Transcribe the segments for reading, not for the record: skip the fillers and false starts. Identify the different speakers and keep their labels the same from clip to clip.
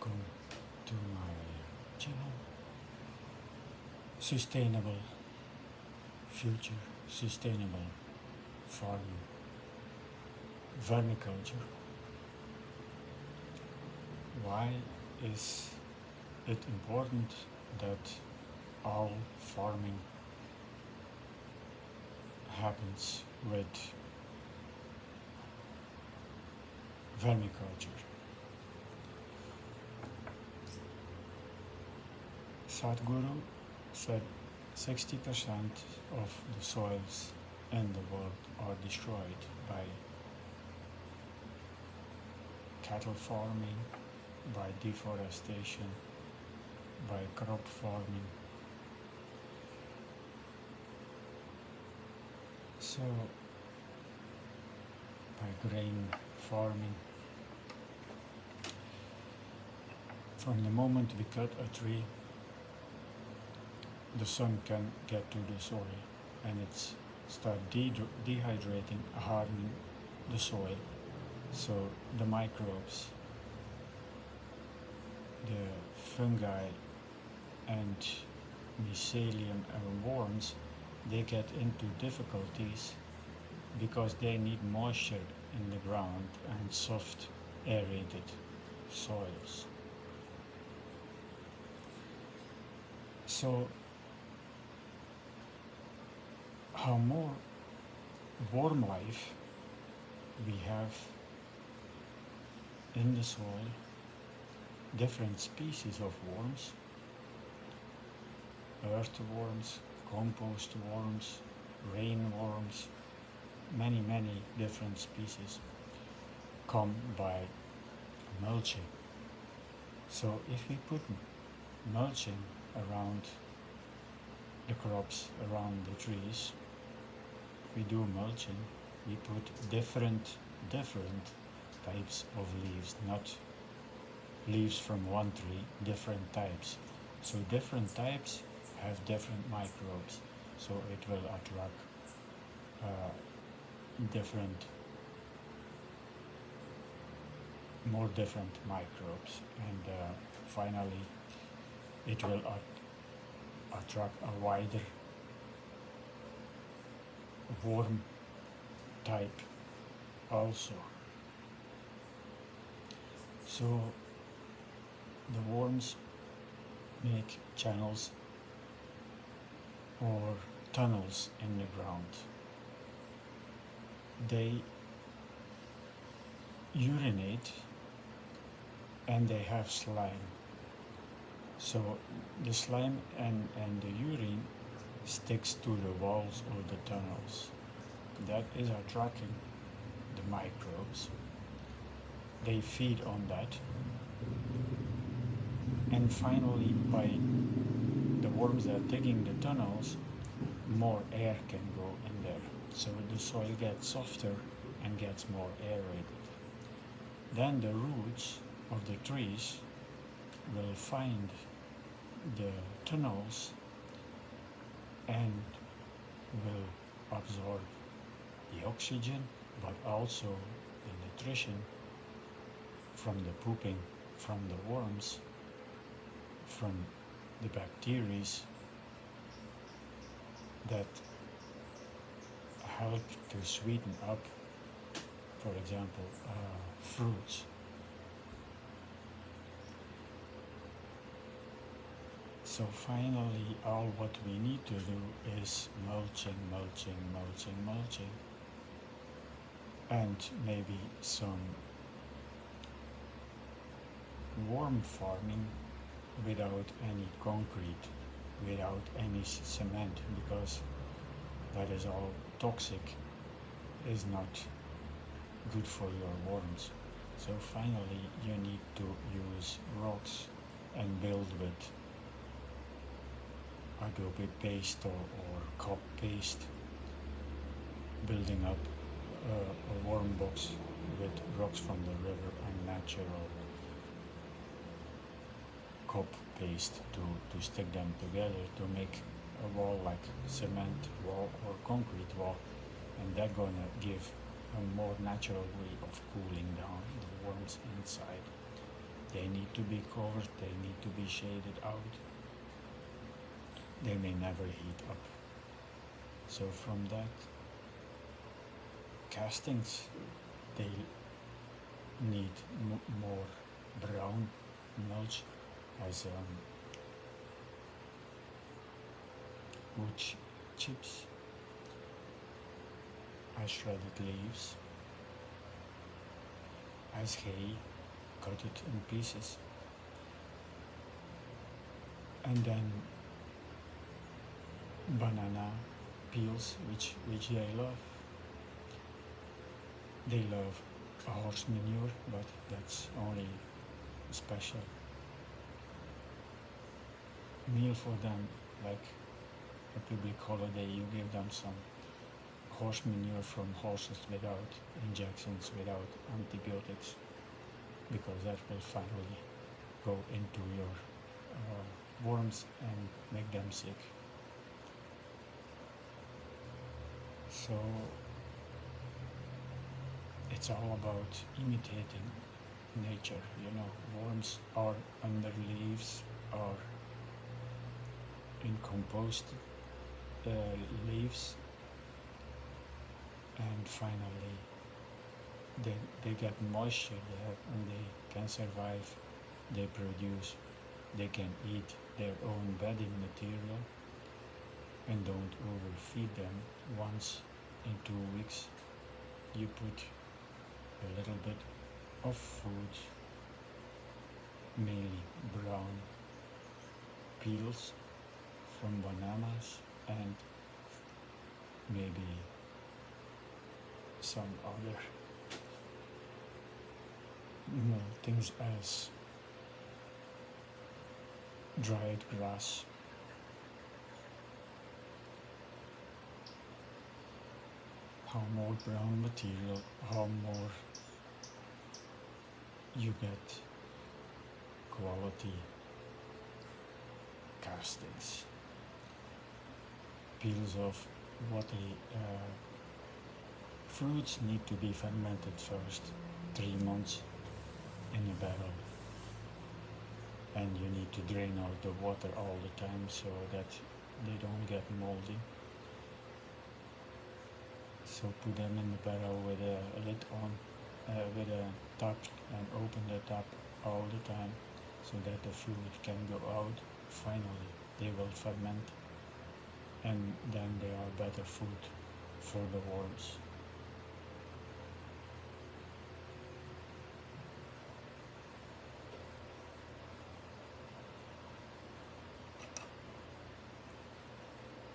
Speaker 1: welcome to my channel. Sustainable future, sustainable farming, vermiculture. Why is it important that all farming happens with vermiculture? Sadhguru said 60% of the soils in the world are destroyed by cattle farming, by deforestation, by crop farming. So, by grain farming. From the moment we cut a tree, the sun can get to the soil and it's start dehydrating, hardening the soil. So the microbes, the fungi and mycelium and worms, they get into difficulties because they need moisture in the ground and soft aerated soils. So how more worm life we have in the soil, different species of worms, earthworms, compost worms, rainworms, many different species come by mulching. So if we put mulching around the crops, around the trees, we do mulching, we put different types of leaves, not leaves from one tree, different types. So different types have different microbes, so it will attract more different microbes, and finally it will attract a wider worm type also. So the worms make channels or tunnels in the ground. They urinate and they have slime. So the slime and the urine sticks to the walls of the tunnels. That is attracting the microbes. They feed on that. And finally, by the worms that are digging the tunnels, more air can go in there. So the soil gets softer and gets more aerated. Then the roots of the trees will find the tunnels and will absorb the oxygen, but also the nutrition from the pooping from the worms, from the bacteria that help to sweeten up, for example, fruits. So finally, all what we need to do is mulching, and maybe some worm farming without any concrete, without any cement, because that is all toxic, is not good for your worms. So finally, you need to use rocks and build with adobe paste or cop paste, building up a worm box with rocks from the river and natural cop paste to stick them together to make a wall like cement wall or concrete wall, and that's gonna give a more natural way of cooling down the worms inside. They need to be covered, they need to be shaded out. They may never heat up. So from that, castings, they need more brown mulch as wood chips, as shredded leaves, as hay, cut it in pieces, and then banana peels, which they love. They love horse manure, but that's only a special meal for them, like a public holiday. You give them some horse manure from horses without injections, without antibiotics, because that will finally go into your worms and make them sick. So it's all about imitating nature, worms are under leaves, are in compost leaves, and finally they get moisture there and they can survive, they produce, they can eat their own bedding material, and don't overfeed them. Once in 2 weeks you put a little bit of food, mainly brown peels from bananas, and maybe some other things as dried grass. How more brown material, how more you get quality castings. Peels of watery fruits need to be fermented first, 3 months in a barrel, and you need to drain out the water all the time so that they don't get moldy. So put them in the barrel with a lid on, with a tap, and open the tap all the time so that the fluid can go out. Finally they will ferment, and then they are better food for the worms.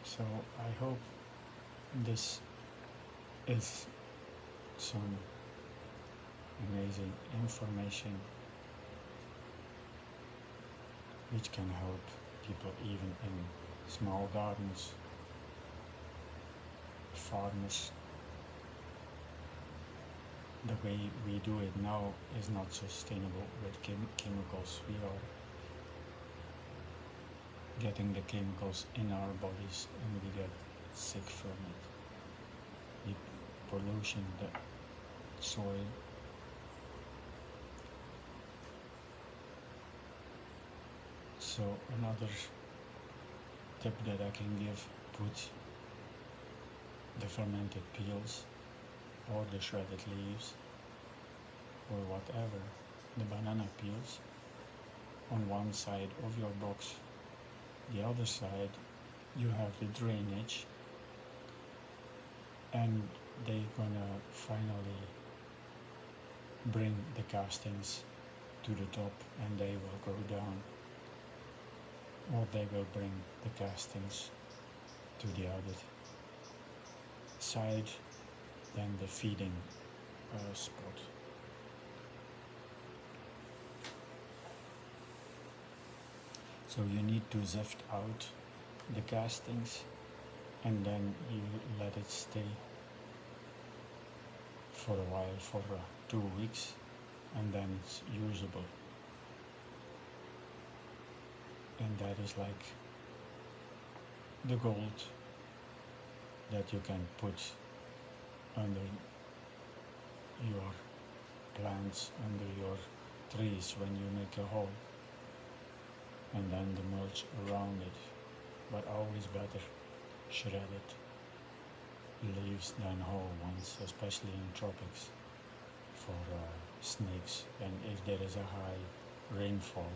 Speaker 1: So I hope this is some amazing information which can help people even in small gardens, farmers. The way we do it now is not sustainable with chemicals. We are getting the chemicals in our bodies and we get sick from it. The pollution, the soil. So another tip that I can give, put the fermented peels or the shredded leaves or whatever, the banana peels, on one side of your box. The other side you have the drainage, and they're gonna finally bring the castings to the top and they will go down, or they will bring the castings to the other side, then the feeding spot. So you need to sift out the castings and then you let it stay for a while, for 2 weeks, and then it's usable. And that is like the gold that you can put under your plants, under your trees when you make a hole, and then the mulch around it, but always better shredded leaves than whole ones, especially in tropics for snakes. And if there is a high rainfall,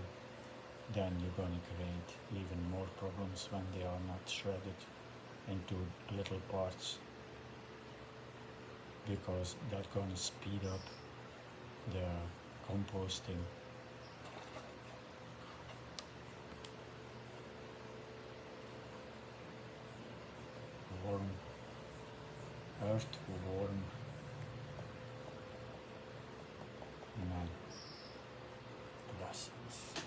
Speaker 1: then you're going to create even more problems when they are not shredded into little parts, because that's going to speed up the composting. Worm, earthworm, man, blessings.